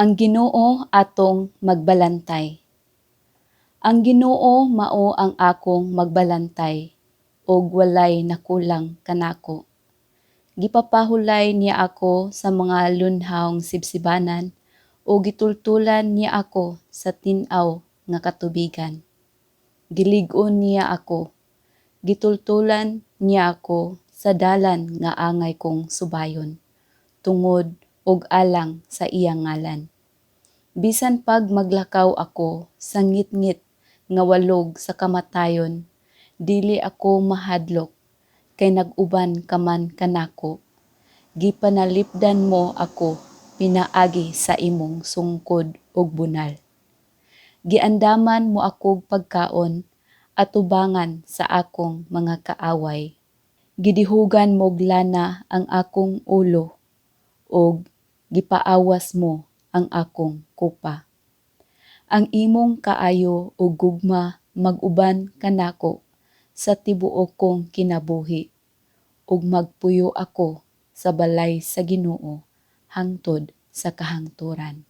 Ang Ginoo atong magbalantay. Ang Ginoo mao ang akong magbalantay, ug walay nakulang kanako. Gipapahulay niya ako sa mga lunhawng sibsibanan, o gitultulan niya ako sa tin-aw nga katubigan. Gilig-on niya ako, gitultulan niya ako sa dalan nga angay kong subayon, tungod og alang sa iyang ngalan. Bisan pag maglakaw ako sa ngit-ngit nga walog sa kamatayon, dili ako mahadlok, kay nag-uban ka man kanako. Gipanalipdan mo ako pinaagi sa imong sungkod ug bunal. Giandaman mo akog pagkaon at tubangan sa akong mga kaaway. Gidihugan mog lana ang akong ulo, ug gipaawas mo ang akong kupa. Ang imong kaayo ug gugma mag-uban kanako sa tibuok kong kinabuhi, ug magpuyo ako sa balay sa Ginoo hangtod sa kahangturan.